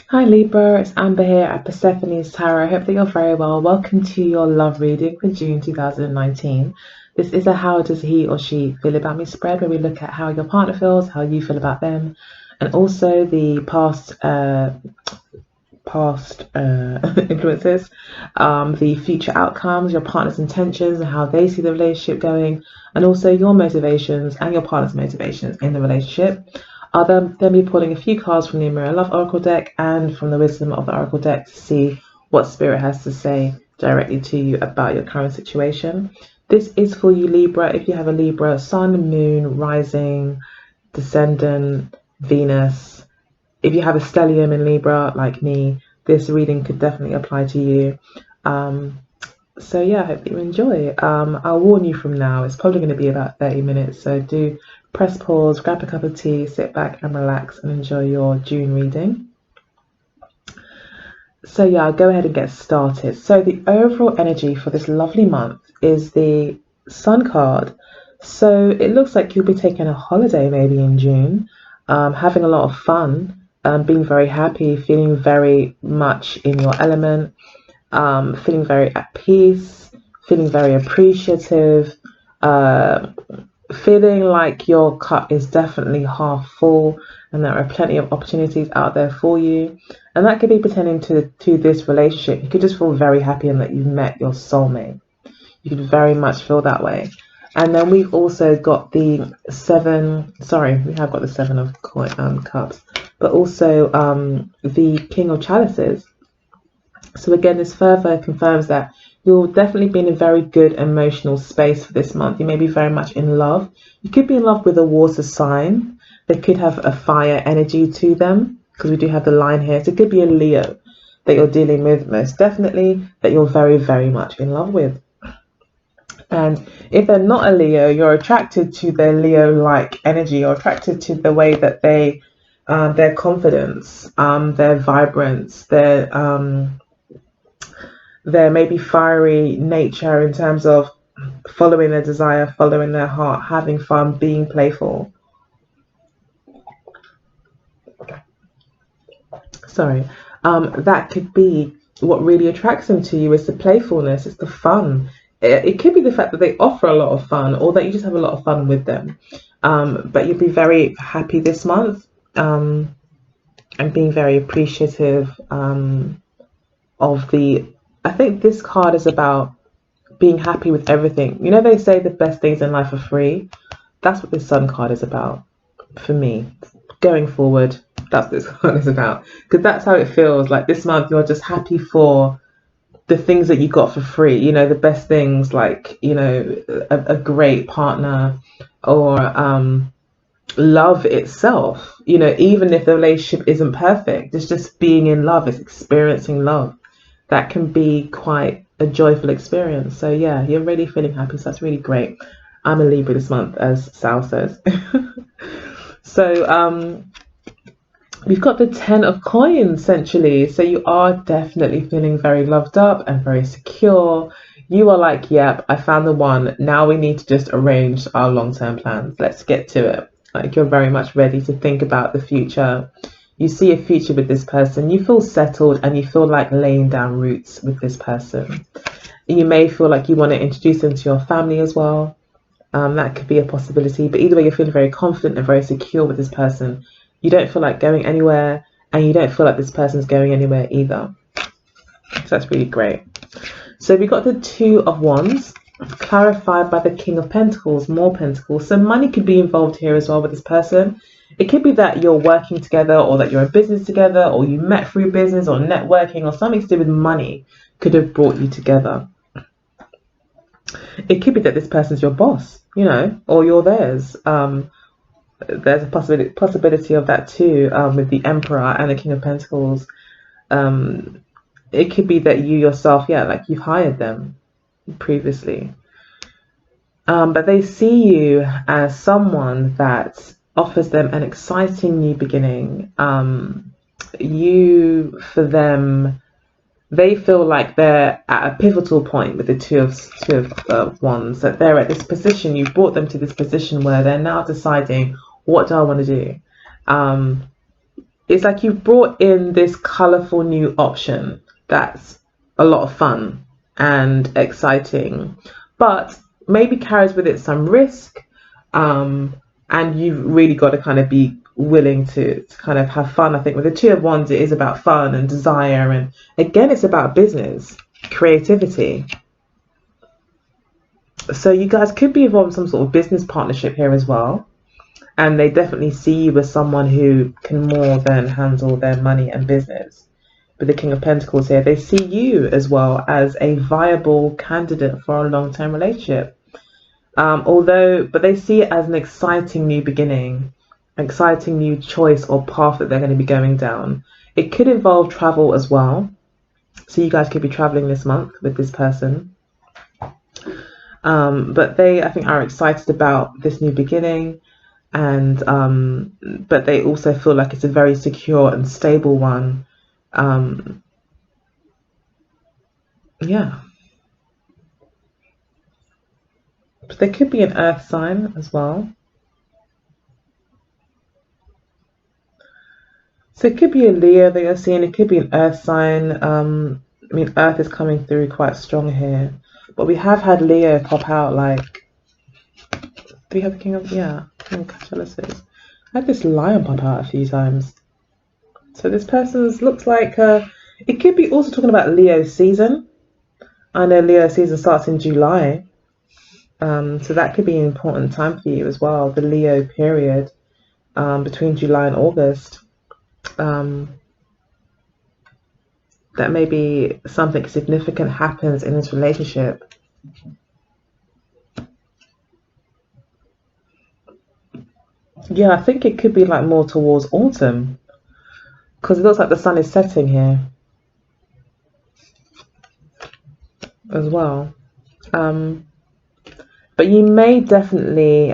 Hi Libra, it's Amber here at Persephone's Tarot. I hope that you're very well. Welcome to your love reading for June 2019. This is a how does he or she feel about me spread, where we look at how your partner feels, how you feel about them, and also the past influences, the future outcomes, your partner's intentions and how they see the relationship going, and also your motivations and your partner's motivations in the relationship. I'll then be pulling a few cards from the Mirror Love Oracle deck and from the Wisdom of the Oracle deck to see what Spirit has to say directly to you about your current situation. This is for you, Libra. If you have a Libra Sun, Moon, Rising, Descendant, Venus. If you have a stellium in Libra, like me, this reading could definitely apply to you. So yeah, I hope that you enjoy. I'll warn you from now, it's probably going to be about 30 minutes. So do press pause, grab a cup of tea, sit back and relax and enjoy your June reading. So yeah, I'll go ahead and get started. So the overall energy for this lovely month is the Sun card. So it looks like you'll be taking a holiday maybe in June, having a lot of fun, being very happy, feeling very much in your element, feeling very at peace, feeling very appreciative, feeling like your cup is definitely half full and there are plenty of opportunities out there for you. And that could be pertaining to this relationship. You could just feel very happy and that you've met your soulmate. You could very much feel that way. And then we've also got the seven, sorry, we have got the seven of cups, but also the King of Chalices. So again, this further confirms that you'll definitely be in a very good emotional space for this month. You may be very much in love. You could be in love with a water sign. They could have a fire energy to them because we do have the line here. So it could be a Leo that you're dealing with, most definitely, that you're very, very much in love with. And if they're not a Leo, you're attracted to their Leo-like energy, or attracted to the way that they, their confidence, their vibrance, their maybe fiery nature in terms of following their desire, following their heart, having fun, being playful. Sorry. That could be what really attracts them to you, is the playfulness, it's the fun. It could be the fact that they offer a lot of fun, or that you just have a lot of fun with them. But you'll be very happy this month, and being very appreciative of the... I think this card is about being happy with everything. You know, they say the best things in life are free. That's what this Sun card is about for me. Going forward, that's what this card is about. Because that's how it feels. Like this month, you're just happy for the things that you got for free. You know, the best things, like, you know, a great partner, or love itself. You know, even if the relationship isn't perfect, it's just being in love, it's experiencing love. That can be quite a joyful experience. So yeah, you're really feeling happy. So that's really great. I'm a Libra this month, as Sal says. So we've got the 10 of coins essentially. So you are definitely feeling very loved up and very secure. You are like, yep, I found the one. Now we need to just arrange our long-term plans. Let's get to it. Like, you're very much ready to think about the future. You see a future with this person. You feel settled and you feel like laying down roots with this person. You may feel like you want to introduce them to your family as well. That could be a possibility. But either way, you're feeling very confident and very secure with this person. You don't feel like going anywhere, and you don't feel like this person's going anywhere either. So that's really great. So we got the Two of Wands, clarified by the King of Pentacles, more Pentacles. So money could be involved here as well with this person. It could be that you're working together, or that you're in business together, or you met through business or networking, or something to do with money could have brought you together. It could be that this person's your boss, you know, or you're theirs. There's a possibility of that too, with the Emperor and the King of Pentacles. It could be that you yourself, yeah, like you've hired them previously. But they see you as someone that offers them an exciting new beginning. You, for them, they feel like they're at a pivotal point with the Two of Wands, that they're at this position. You brought them to this position where they're now deciding, what do I want to do? it's like you've brought in this colorful new option that's a lot of fun and exciting, but maybe carries with it some risk. Um, and you've really got to kind of be willing to kind of have fun. I think with the Two of Wands, it is about fun and desire, and again, it's about business, creativity. So you guys could be involved in some sort of business partnership here as well. And they definitely see you as someone who can more than handle their money and business. With the King of Pentacles here, they see you as well as a viable candidate for a long-term relationship. But they see it as an exciting new beginning, an exciting new choice or path that they're going to be going down. It could involve travel as well. So you guys could be traveling this month with this person. But they, I think, are excited about this new beginning. And but they also feel like it's a very secure and stable one. Yeah, but there could be an earth sign as well. So it could be a Leo that you're seeing. It could be an earth sign. I mean, earth is coming through quite strong here, but we have had Leo pop out. Like, do we have the King of, yeah, King of Chalices? I had this lion pop out a few times. So this person's looks like it could be also talking about Leo season. I know Leo season starts in July, so that could be an important time for you as well. The Leo period between July and August. That maybe something significant happens in this relationship. Yeah, I think it could be like more towards autumn, because it looks like the sun is setting here as well. But you may definitely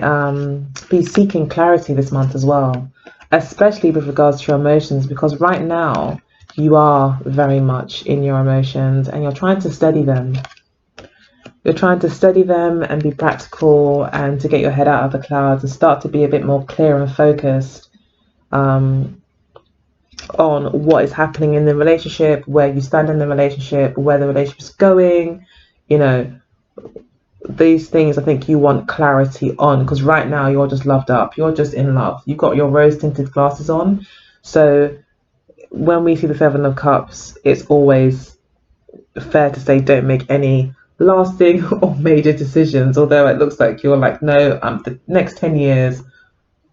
be seeking clarity this month as well, especially with regards to your emotions, because right now you are very much in your emotions and you're trying to steady them. You're trying to steady them and be practical and to get your head out of the clouds and start to be a bit more clear and focused on what is happening in the relationship, where you stand in the relationship, where the relationship's going. You know, these things I think you want clarity on, because right now you're just loved up. You're just in love. You've got your rose tinted glasses on. So when we see the Seven of Cups, it's always fair to say don't make any lasting or major decisions, although it looks like you're like, no, the next 10 years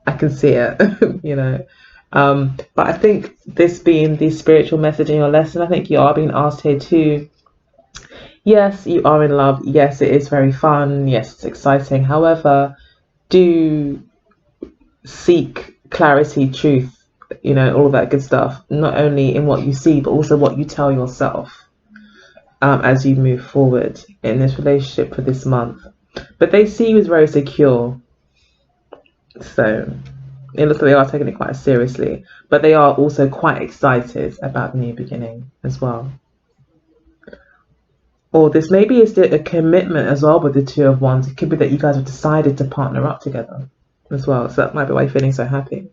I can see it. You know, but I think this being the spiritual message in your lesson, I think you are being asked here to, yes, you are in love, yes, it is very fun, yes, it's exciting, however, do seek clarity, truth, you know, all of that good stuff, not only in what you see but also what you tell yourself as you move forward in this relationship for this month. But they see you as very secure, so it looks like they are taking it quite seriously, but they are also quite excited about the new beginning as well. Or this maybe is a commitment as well with the Two of Wands. It could be that you guys have decided to partner up together as well, so that might be why you're feeling so happy.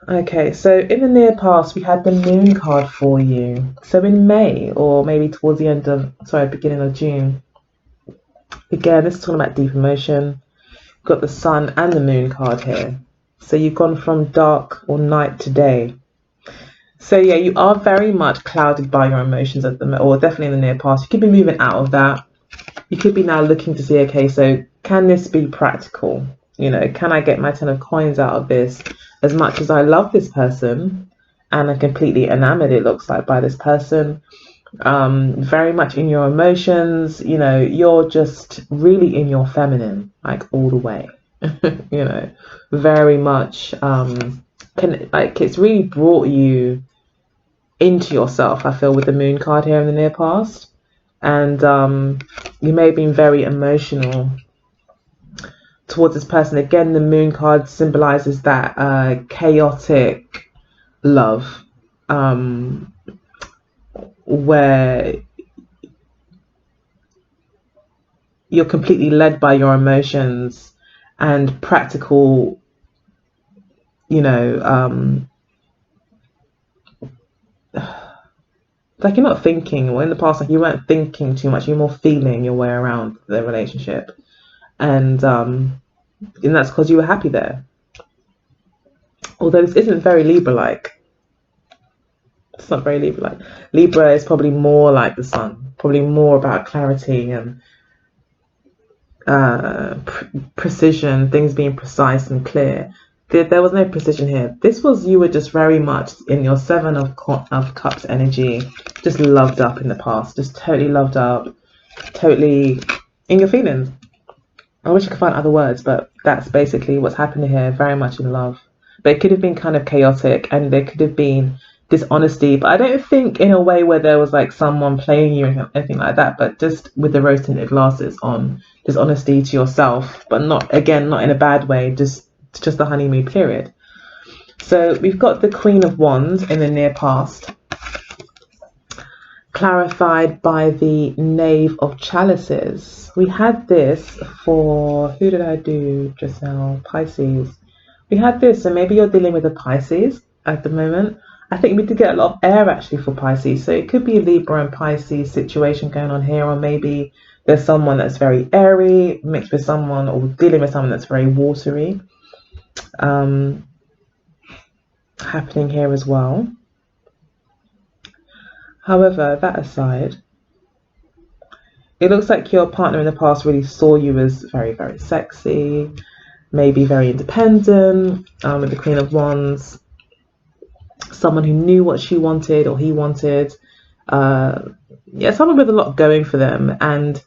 Okay, so in the near past, we had the Moon card for you. So in May, or maybe towards the end of, sorry, beginning of June, again, this is talking about deep emotion. You've got the Sun and the Moon card here. So you've gone from dark or night to day. So yeah, you are very much clouded by your emotions at the moment, or definitely in the near past. You could be moving out of that. You could be now looking to see, okay, so can this be practical? You know, can I get my 10 of coins out of this? As much as I love this person and I'm completely enamored, it looks like, by this person, very much in your emotions, you know, you're just really in your feminine, like all the way, you know, very much, it's really brought you into yourself, I feel, with the Moon card here in the near past. And you may have been very emotional towards this person. Again, the Moon card symbolizes that chaotic love, where you're completely led by your emotions and practical, you know, like you're not thinking, or in the past, like you weren't thinking too much, you're more feeling your way around the relationship. And that's because you were happy there. Although this isn't very Libra-like. It's not very Libra-like. Libra is probably more like the sun, probably more about clarity and precision, things being precise and clear. There was no precision here. This was, you were just very much in your Seven of Cups energy, just loved up in the past, just totally loved up, totally in your feelings. I wish I could find other words, but that's basically what's happening here, very much in love. But it could have been kind of chaotic, and there could have been dishonesty, but I don't think in a way where there was like someone playing you or anything like that, but just with the rose-tinted glasses on, dishonesty to yourself, but not, again, not in a bad way, just the honeymoon period. So we've got the Queen of Wands in the near past, clarified by the Knave of Chalices. We had this for, who did I do just now? Pisces. We had this, so maybe you're dealing with a Pisces at the moment. I think we did get a lot of air actually for Pisces, so it could be a Libra and Pisces situation going on here, or maybe there's someone that's very airy mixed with someone, or dealing with someone that's very watery happening here as well. However, that aside, it looks like your partner in the past really saw you as very, very sexy, maybe very independent, with the Queen of Wands. Someone who knew what she wanted or he wanted. Someone with a lot going for them and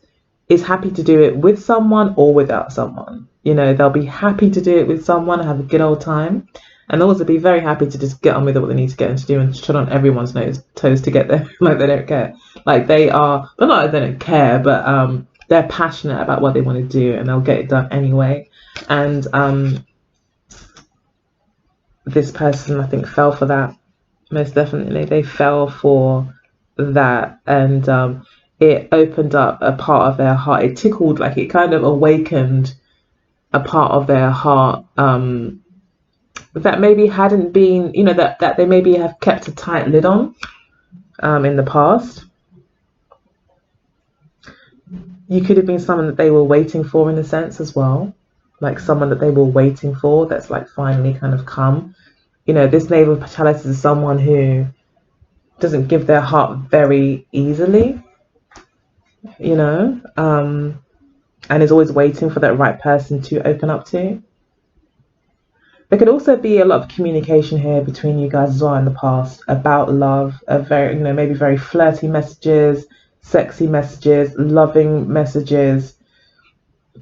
is happy to do it with someone or without someone. You know, they'll be happy to do it with someone and have a good old time, and they'll also be very happy to just get on with what they need to get into do and tread on everyone's toes to get there. Like they don't care. Like they are, well, not that they don't care, but they're passionate about what they want to do and they'll get it done anyway. And this person, I think, fell for that. Most definitely, they fell for that, and it opened up a part of their heart. It tickled, like it kind of awakened a part of their heart that maybe hadn't been, you know, that they maybe have kept a tight lid on in the past. You could have been someone that they were waiting for in a sense as well, like someone that they were waiting for that's like finally kind of come. You know, this Knave of Chalices is someone who doesn't give their heart very easily, you know, and is always waiting for that right person to open up to. There could also be a lot of communication here between you guys as well in the past about love, a very, you know, maybe very flirty messages, sexy messages, loving messages,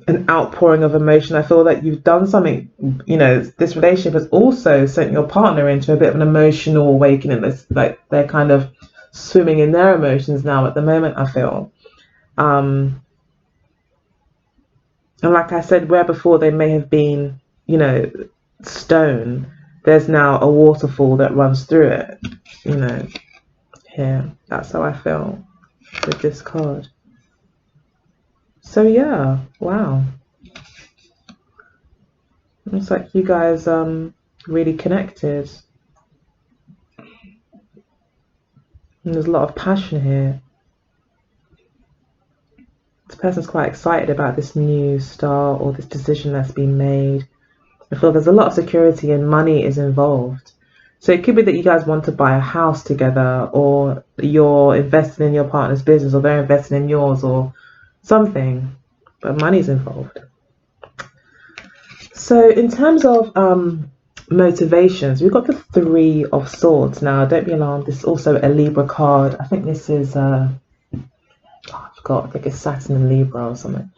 an outpouring of emotion. I feel that you've done something, you know, this relationship has also sent your partner into a bit of an emotional awakening. It's like they're kind of swimming in their emotions now at the moment, I feel. And like I said, where before they may have been, you know, stone, there's now a waterfall that runs through it, you know, here. That's how I feel with this card. So yeah, wow. Looks like you guys really connected. And there's a lot of passion here. This person's quite excited about this new start or this decision that's been made. I feel there's a lot of security and money is involved. So it could be that you guys want to buy a house together, or you're investing in your partner's business, or they're investing in yours, or something, but money's involved. So in terms of motivations, we've got the Three of Swords. Now, don't be alarmed, this is also a Libra card. I think this is I think it's Saturn and Libra or something.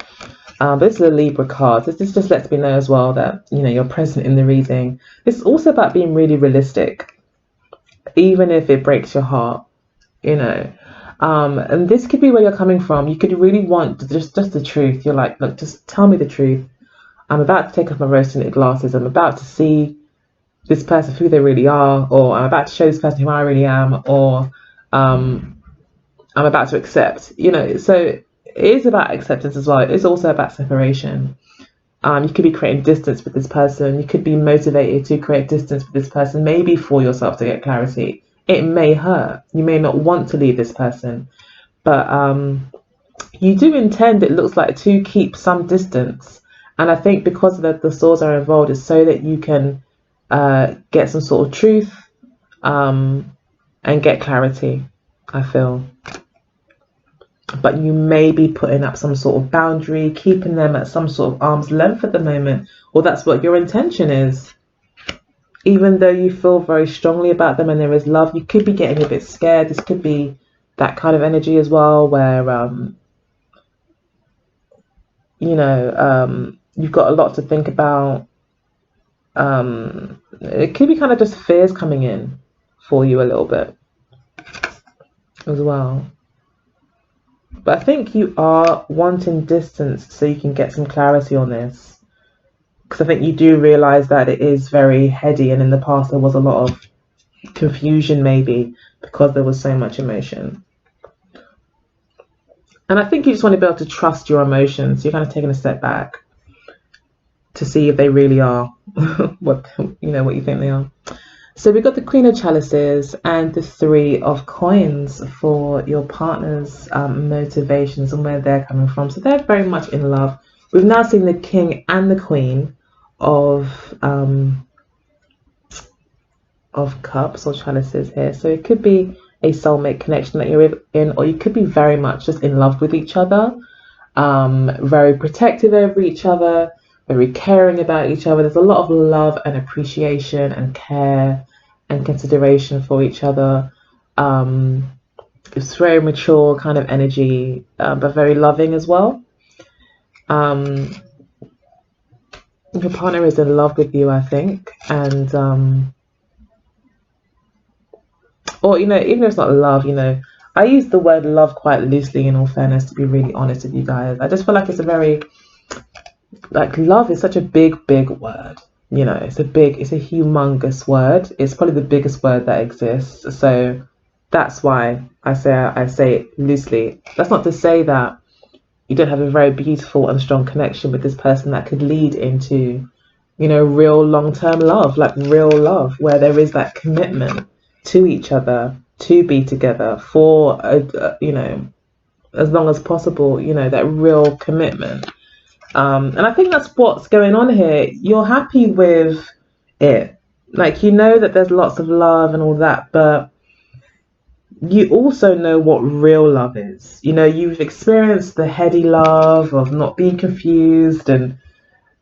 But this is a Libra card. This just lets me know as well that, you know, you're present in the reading. It's also about being really realistic, even if it breaks your heart, you know. And this could be where you're coming from. You could really want just the truth. You're like, look, just tell me the truth. I'm about to take off my rose-tinted glasses. I'm about to see this person for who they really are, or I'm about to show this person who I really am, or I'm about to accept, you know. So it is about acceptance as well. It's also about separation. You could be creating distance with this person. You could be motivated to create distance with this person, maybe for yourself to get clarity, it may hurt. You may not want to leave this person, but you do intend, it looks like, to keep some distance. And I think because the swords are involved, it's so that you can get some sort of truth, and get clarity, I feel. But you may be putting up some sort of boundary, keeping them at some sort of arm's length at the moment, or that's what your intention is. Even though you feel very strongly about them and there is love, you could be getting a bit scared. This could be that kind of energy as well, where you've got a lot to think about. It could be kind of just fears coming in for you a little bit as well. But I think you are wanting distance so you can get some clarity on this. Because I think you do realize that it is very heady, and in the past there was a lot of confusion, maybe because there was so much emotion. And I think you just want to be able to trust your emotions. You're kind of taking a step back to see if they really are what you think they are. So we've got the Queen of Chalices and the Three of Coins for your partner's motivations and where they're coming from. So they're very much in love. We've now seen the King and the Queen of Cups or Chalices here. So it could be a soulmate connection that you're in, or you could be very much just in love with each other, very protective over each other, very caring about each other. There's a lot of love and appreciation and care and consideration for each other. It's very mature kind of energy, but very loving as well. Your partner is in love with you, I think, and or even if it's not love, I use the word love quite loosely, in all fairness, to be really honest with you guys. I just feel like it's a very, love is such a big word. It's a humongous word. It's probably the biggest word that exists. So that's why I say it loosely. That's not to say that you don't have a very beautiful and strong connection with this person that could lead into, real long-term love, like real love, where there is that commitment to each other, to be together for, as long as possible, that real commitment. And I think that's what's going on here. You're happy with it. That there's lots of love and all that, but you also know what real love is. You've experienced the heady love of not being confused and,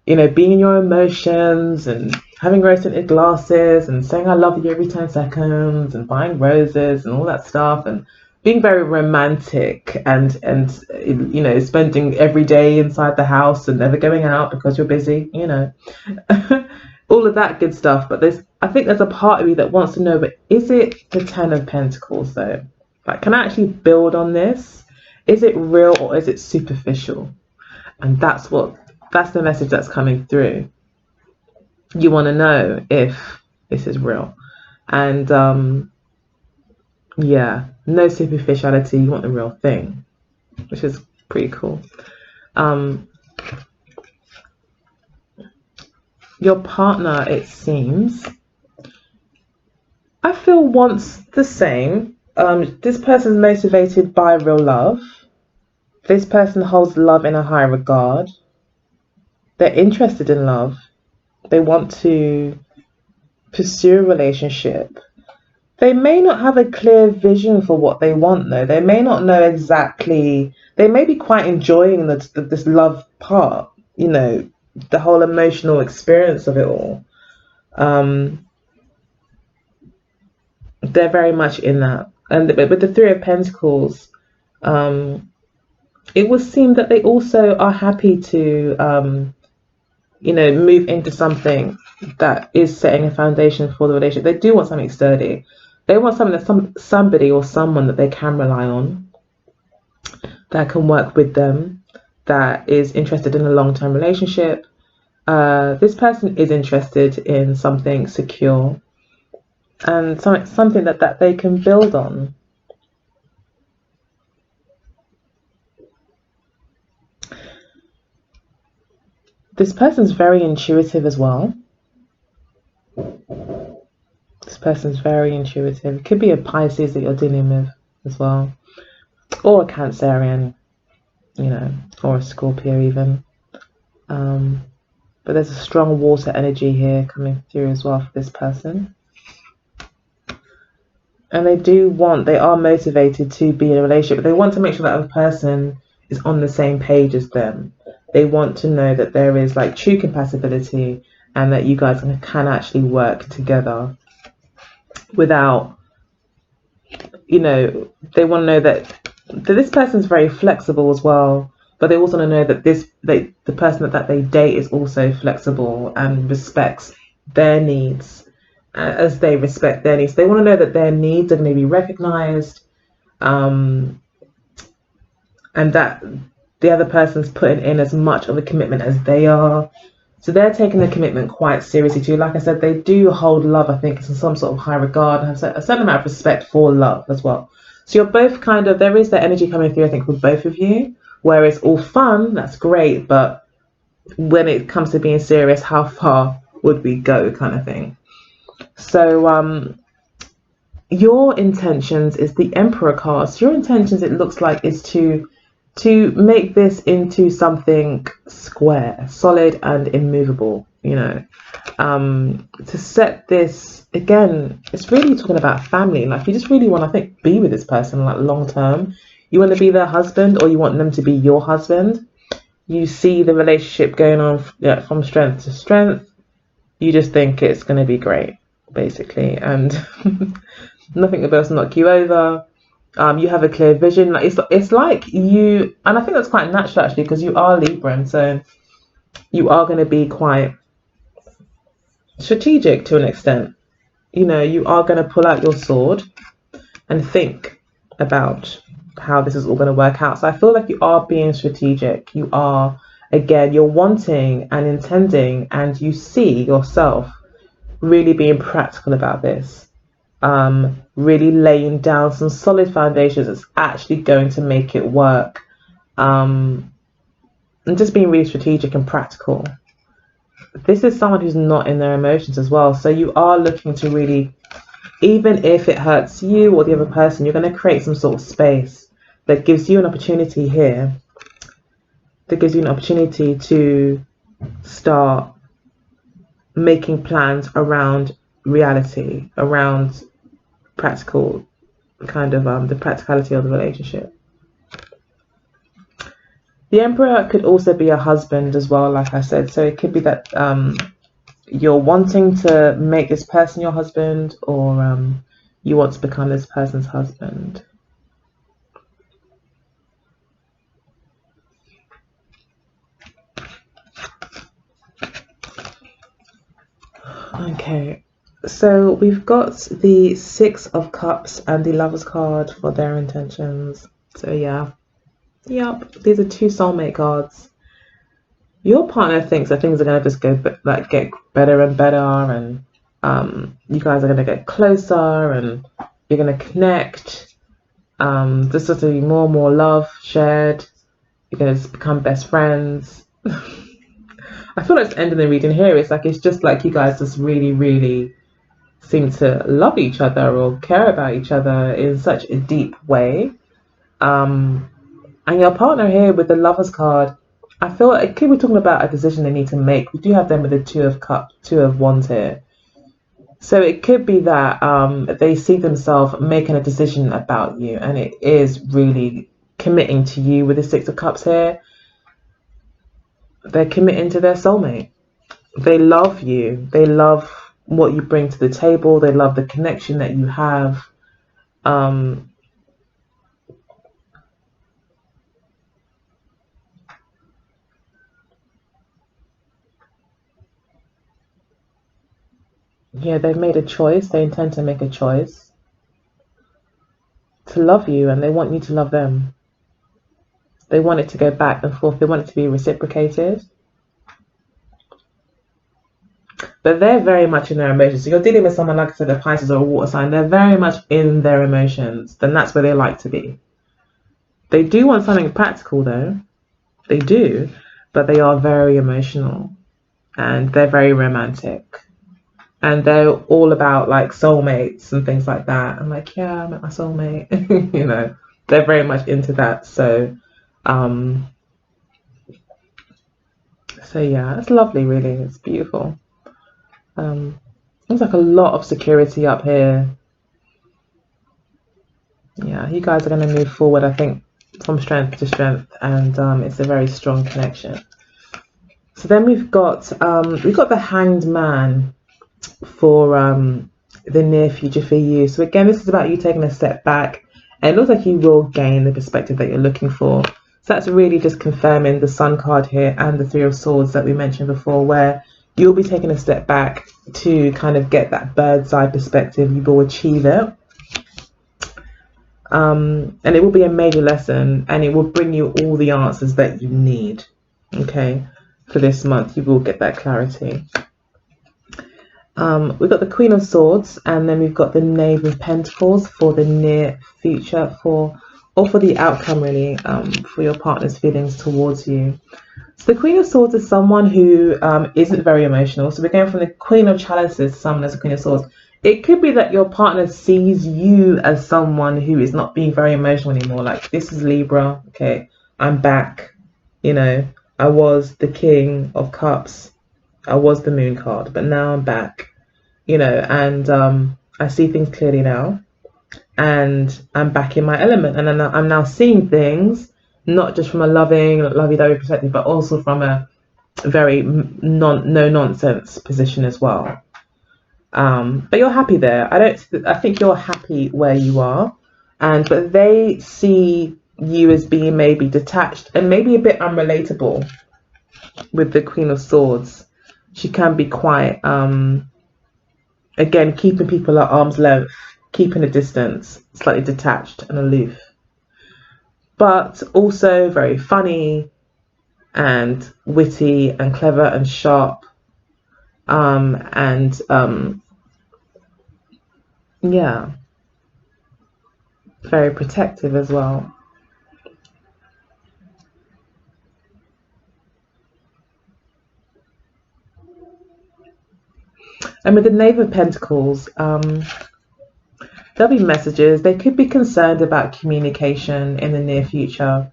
being in your emotions and having rose-tinted glasses and saying I love you every 10 seconds and buying roses and all that stuff and being very romantic and spending every day inside the house and never going out because you're busy, all of that good stuff. But I think there's a part of you that wants to know, but is it the Ten of Pentacles though? Can I actually build on this? Is it real or is it superficial? And that's the message that's coming through. You want to know if this is real. And no superficiality. You want the real thing, which is pretty cool. Your partner, it seems, I feel, wants the same. This person's motivated by real love. This person holds love in a high regard. They're interested in love. They want to pursue a relationship. They may not have a clear vision for what they want, though. They may not know exactly. They may be quite enjoying this love part, the whole emotional experience of it all. They're very much in that. And with the Three of Pentacles, it would seem that they also are happy to, move into something that is setting a foundation for the relationship. They do want something sturdy. They want something that somebody or someone that they can rely on, that can work with them, that is interested in a long-term relationship. This person is interested in something secure and something that they can build on. This person's very intuitive as well. This person's very intuitive. It could be a Pisces that you're dealing with as well, or a Cancerian, you know, or a Scorpio even. But there's a strong water energy here coming through as well for this person. And they are motivated to be in a relationship, but they want to make sure that other person is on the same page as them. They want to know that there is like true compatibility and that you guys can actually work together without, you know, they want to know that this person's very flexible as well, but they also want to know that the person that they date is also flexible and respects their needs as they respect their needs. They want to know that their needs are going to be recognized, and that the other person's putting in as much of a commitment as they are. So they're taking the commitment quite seriously too. Like I said, they do hold love, I think, in some sort of high regard and have a certain amount of respect for love as well. So you're both kind of, there is that energy coming through, I think, with both of you, where it's all fun, that's great, but when it comes to being serious, how far would we go, kind of thing. So your intentions is the Emperor card. So your intentions, it looks like, is to make this into something square, solid and immovable, you know. To set this, again, it's really talking about family. Like, you just really want to, I think, be with this person like long term. You want to be their husband, or you want them to be your husband. You see the relationship going on from strength to strength. You just think it's going to be great, basically, and nothing else knock you over. You have a clear vision. Like it's like you, and I think that's quite natural actually, because you are Libra, and so you are going to be quite strategic to an extent. You know, you are going to pull out your sword and think about how this is all going to work out. So I feel like you are being strategic. You are, again, you're wanting and intending, and you see yourself really being practical about this. Really laying down some solid foundations that's actually going to make it work, and just being really strategic and practical. This is someone who's not in their emotions as well, so you are looking to really, even if it hurts you or the other person, you're going to create some sort of space that gives you an opportunity here, that gives you an opportunity to start making plans around reality, around practical kind of the practicality of the relationship. The Emperor could also be a husband as well, like I said. So it could be that you're wanting to make this person your husband, or you want to become this person's husband. Okay, so we've got the Six of Cups and the Lover's card for their intentions. So yeah, yep, these are two soulmate cards. Your partner thinks that things are going to just get better and better, and you guys are going to get closer, and you're going to connect. There's going to be more and more love shared. You're going to just become best friends. I feel like it's ending the reading here. It's just like you guys just really, really seem to love each other or care about each other in such a deep way. And your partner here with the Lover's card, I feel like it could be talking about a decision they need to make. We do have them with the Two of Wands here. So it could be that they see themselves making a decision about you, and it is really committing to you with the Six of Cups here. They're committing to their soulmate. They love you. They love what you bring to the table. They love the connection that you have. Yeah, they've made a choice. They intend to make a choice to love you, and they want you to love them. They want it to go back and forth. They want it to be reciprocated. But they're very much in their emotions. So you're dealing with someone, like I said, a Pisces or a water sign. They're very much in their emotions. Then that's where they like to be. They do want something practical, though. They do. But they are very emotional. And they're very romantic. and they're all about like soulmates and things like that. I'm like, yeah, I met my soulmate. You know, they're very much into that. Um, so yeah, it's lovely, really. It's beautiful. There's like a lot of security up here. Yeah, you guys are going to move forward, I think, from strength to strength, and it's a very strong connection. So then we've got the Hanged Man for the near future for you. So again, this is about you taking a step back, and it looks like you will gain the perspective that you're looking for. So that's really just confirming the Sun card here and the Three of Swords that we mentioned before, where you'll be taking a step back to kind of get that bird's eye perspective. You will achieve it. And it will be a major lesson, and it will bring you all the answers that you need. Okay, for this month, you will get that clarity. We've got the Queen of Swords, and then we've got the Knave of Pentacles for the near future, for the outcome, really, for your partner's feelings towards you. So the Queen of Swords is someone who isn't very emotional. So we're going from the Queen of Chalices, someone as a Queen of Swords. It could be that your partner sees you as someone who is not being very emotional anymore. Like, this is Libra, okay, I'm back. You know, I was the King of Cups. I was the Moon card, but now I'm back. You know, and I see things clearly now. And I'm back in my element. And I'm now seeing things, not just from a lovey-dovey perspective, but also from a very no-nonsense position as well. But you're happy there. I think you're happy where you are, but they see you as being maybe detached and maybe a bit unrelatable. With the Queen of Swords, she can be quite again, keeping people at arm's length, keeping a distance, slightly detached and aloof, but also very funny and witty and clever and sharp, yeah, very protective as well. And with the Knave of Pentacles, there'll be messages. They could be concerned about communication in the near future.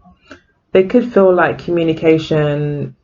They could feel like communication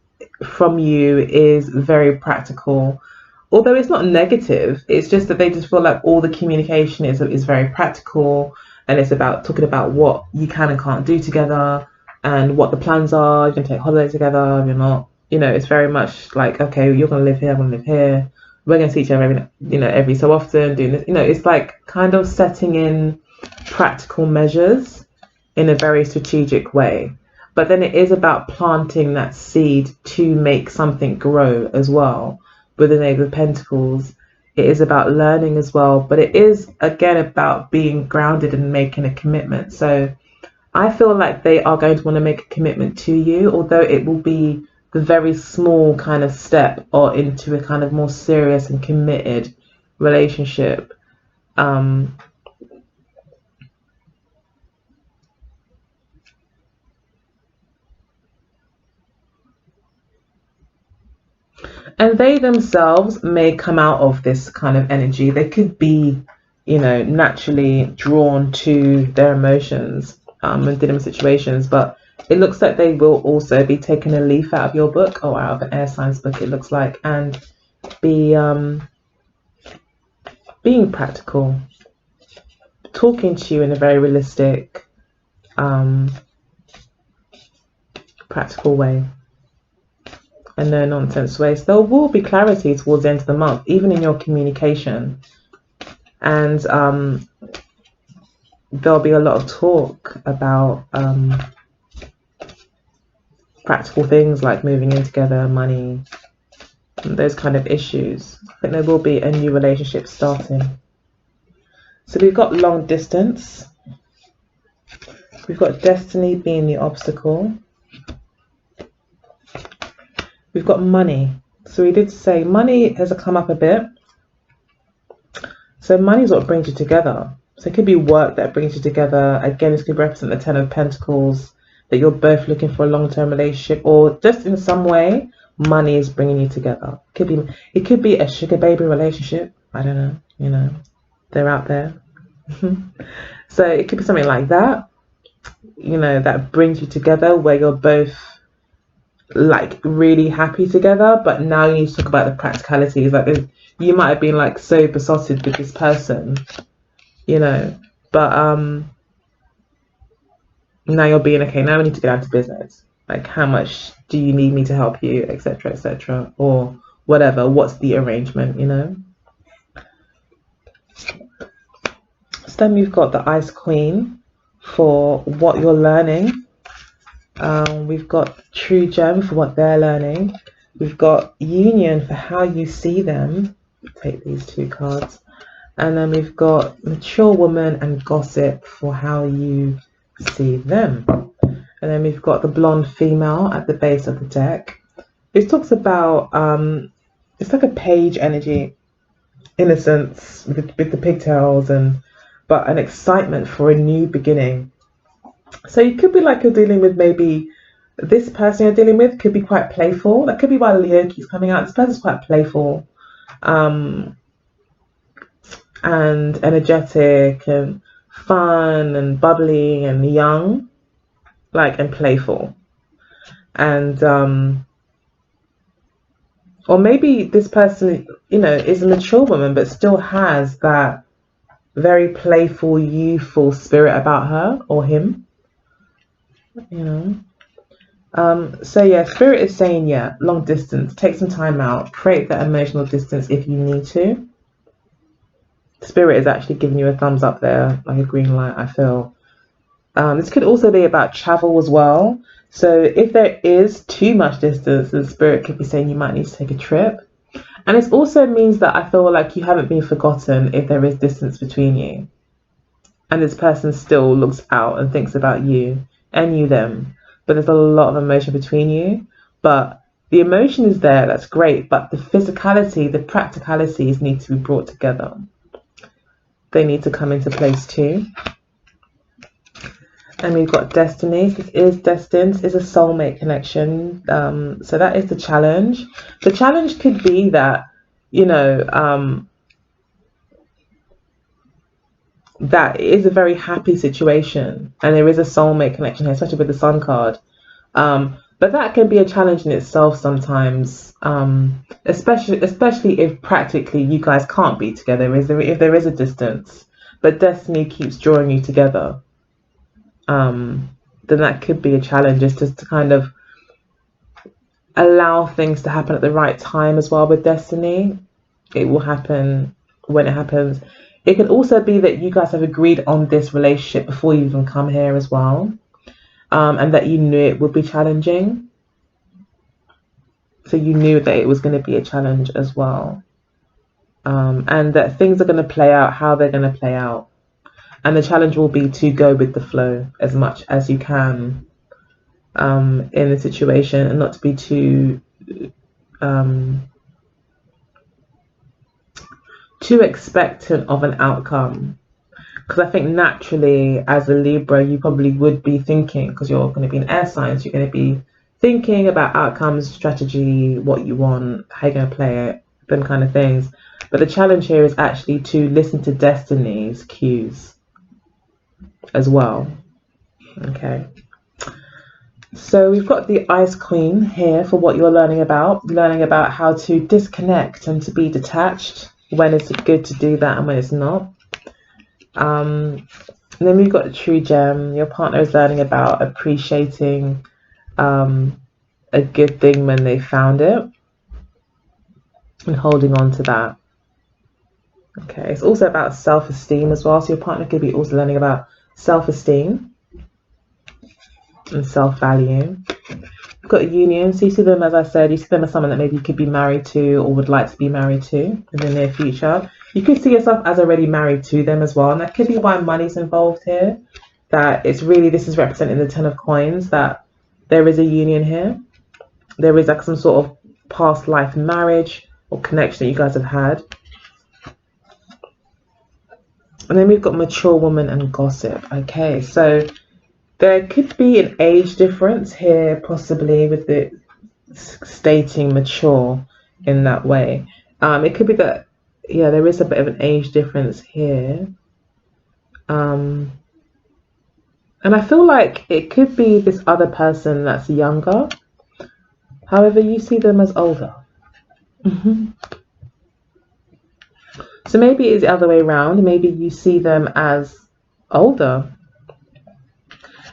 from you is very practical. Although it's not negative, it's just that they just feel like all the communication is very practical, and it's about talking about what you can and can't do together, and what the plans are. You're going to take holiday together, you're not. You know, it's very much like, okay, you're going to live here, I'm going to live here. We're going to see each other every so often, doing this. You know, it's like kind of setting in practical measures in a very strategic way. But then it is about planting that seed to make something grow as well. With the Knave of Pentacles, it is about learning as well, but it is again about being grounded and making a commitment. So I feel like they are going to want to make a commitment to you, although it will be the very small kind of step or into a kind of more serious and committed relationship. And they themselves may come out of this kind of energy. They could be, you know, naturally drawn to their emotions in different situations, but it looks like they will also be taking a leaf out of your book, or out of an air signs book, it looks like, and be being practical, talking to you in a very realistic, practical way. A no-nonsense way. So there will be clarity towards the end of the month, even in your communication. And there'll be a lot of talk about practical things like moving in together, money, those kind of issues. I think there will be a new relationship starting. So we've got long distance. We've got destiny being the obstacle. We've got money. So we did say money has come up a bit. So money is what brings you together. So it could be work that brings you together. Again, this could represent the Ten of Pentacles, that you're both looking for a long-term relationship, or just in some way money is bringing you together. It could be a sugar baby relationship. I don't know. You know, they're out there. So it could be something like that. You know, that brings you together where you're both like really happy together. But now you need to talk about the practicalities. Like you might have been like so besotted with this person, you know, but now you're being okay. Now we need to get down to business. Like, how much do you need me to help you, etc., etc., or whatever? What's the arrangement, you know? So then we've got the Ice Queen for what you're learning. We've got True Gem for what they're learning. We've got Union for how you see them. Take these two cards. And then we've got Mature Woman and Gossip for how you see them. And then we've got the Blonde Female at the base of the deck. It talks about, it's like a page energy, innocence with the pigtails, but an excitement for a new beginning. So you could be like you're dealing with maybe this person you're dealing with could be quite playful. That could be why Leo keeps coming out. This person's quite playful, and energetic and fun and bubbly and young, like, and playful. And or maybe this person, you know, is a mature woman but still has that very playful, youthful spirit about her or him, you know. So yeah, Spirit is saying, yeah, long distance, take some time out, create that emotional distance if you need to. Spirit is actually giving you a thumbs up there, like a green light, I feel. This could also be about travel as well. So if there is too much distance, the Spirit could be saying you might need to take a trip. And it also means that I feel like you haven't been forgotten if there is distance between you. And this person still looks out and thinks about you and you them. But there's a lot of emotion between you. But the emotion is there, that's great. But the physicality, the practicalities need to be brought together. They need to come into place too. And we've got Destiny. This is destined. It's a soulmate connection. So that is the challenge. The challenge could be that, you know, that is a very happy situation, and there is a soulmate connection here, especially with the Sun card. But that can be a challenge in itself sometimes, especially if practically you guys can't be together. If there is a distance, but Destiny keeps drawing you together. Then that could be a challenge, is just to kind of allow things to happen at the right time as well with Destiny. It will happen when it happens. It could also be that you guys have agreed on this relationship before you even come here as well, and that you knew it would be challenging. So you knew that it was going to be a challenge as well, and that things are going to play out how they're going to play out. And the challenge will be to go with the flow as much as you can in the situation, and not to be too expectant of an outcome. Because I think naturally, as a Libra, you probably would be thinking, because you're going to be in air signs, you're going to be thinking about outcomes, strategy, what you want, how you're going to play it, them kind of things. But the challenge here is actually to listen to Destiny's cues as well. Okay, so we've got the Ice Queen here for what you're learning about how to disconnect and to be detached, when it's good to do that and when it's not. And then we've got the True Gem. Your partner is learning about appreciating a good thing when they found it and holding on to that. Okay, it's also about self-esteem as well. So your partner could be also learning about self-esteem and self-value. You've got a union, so you see them, as I said, you see them as someone that maybe you could be married to or would like to be married to in the near future. You could see yourself as already married to them as well, and that could be why money's involved here. That it's really, this is representing the 10 of coins, that there is a union here. There is like some sort of past life marriage or connection that you guys have had. And then we've got Mature Woman and Gossip. Okay, so there could be an age difference here, possibly with the stating mature in that way. It could be that, yeah, there is a bit of an age difference here. And I feel like it could be this other person that's younger. However, you see them as older. So maybe it's the other way around. Maybe you see them as older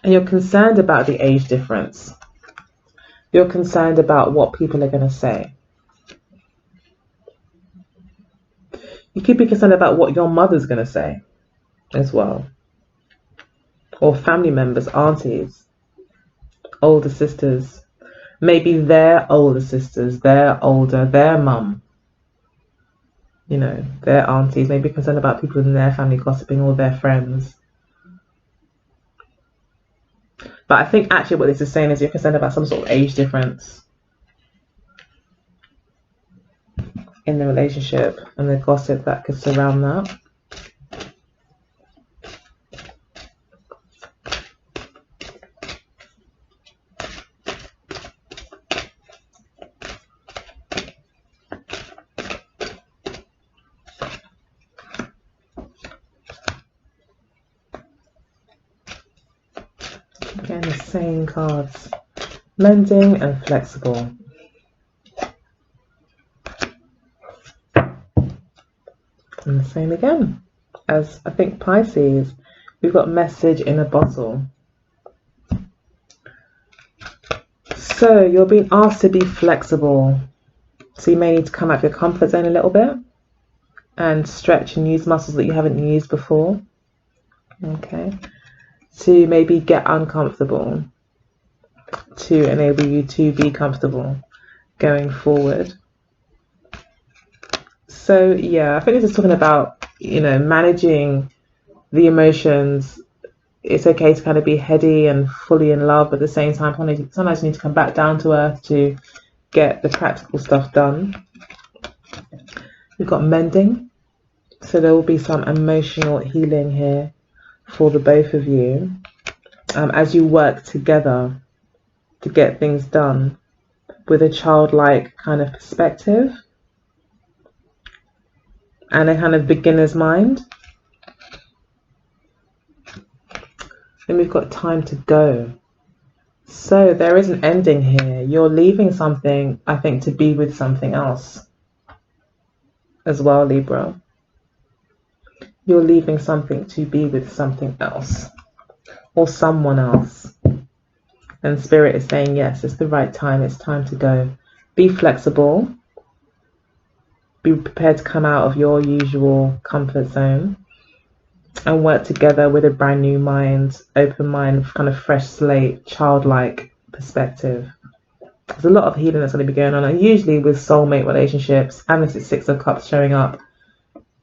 and you're concerned about the age difference. You're concerned about what people are going to say. You could be concerned about what your mother's going to say as well. Or family members, aunties, older sisters. Maybe their older sisters, they're older, their mum. You know, their aunties. Maybe concerned about people in their family gossiping, or their friends. But I think actually what this is saying is you're concerned about some sort of age difference in the relationship and the gossip that could surround that. Again, the same cards. Mending and flexible. And the same again. As I think Pisces, we've got message in a bottle. So you're being asked to be flexible. So you may need to come out of your comfort zone a little bit and stretch and use muscles that you haven't used before. Okay. To maybe get uncomfortable, to enable you to be comfortable going forward. So yeah, I think this is talking about, you know, managing the emotions. It's okay to kind of be heady and fully in love, but at the same time, sometimes you need to come back down to earth to get the practical stuff done. We've got mending, so there will be some emotional healing here for the both of you as you work together to get things done with a childlike kind of perspective and a kind of beginner's mind. Then we've got time to go. So there is an ending here. You're leaving something, I think, to be with something else as well, Libra. You're leaving something to be with something else or someone else. And Spirit is saying, yes, it's the right time. It's time to go. Be flexible. Be prepared to come out of your usual comfort zone and work together with a brand new mind, open mind, kind of fresh slate, childlike perspective. There's a lot of healing that's going to be going on. And usually with soulmate relationships, and this is Six of Cups showing up,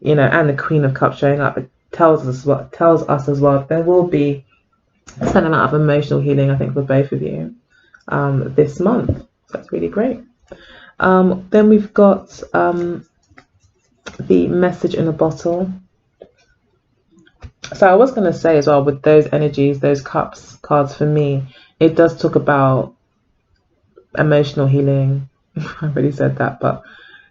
you know, and the Queen of Cups showing up, it tells us as well there will be a certain amount of emotional healing, I think, for both of you this month. So that's really great. Then we've got the message in a bottle. So I was going to say as well, with those energies, those cups cards, for me, it does talk about emotional healing. I already said that, but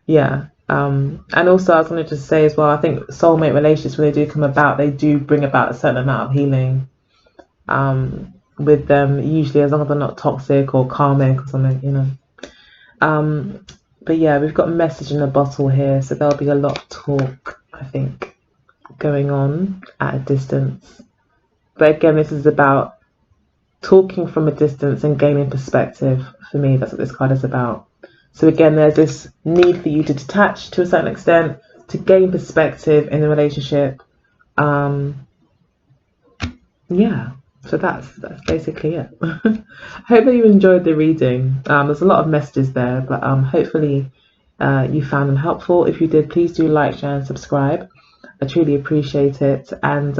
yeah. And also I was going to just say as well, I think soulmate relationships, when they do come about, they do bring about a certain amount of healing with them, usually, as long as they're not toxic or karmic or something, you know. But yeah, we've got a message in a bottle here, so there'll be a lot of talk, I think, going on at a distance. But again, this is about talking from a distance and gaining perspective. For me, that's what this card is about. So again, there's this need for you to detach to a certain extent, to gain perspective in the relationship. Yeah, so that's basically it. I hope that you enjoyed the reading. There's a lot of messages there, but hopefully you found them helpful. If you did, please do like, share and subscribe. I truly appreciate it. And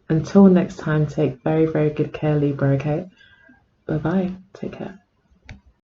until next time, take very, very good care, Libra, okay? Bye-bye. Take care.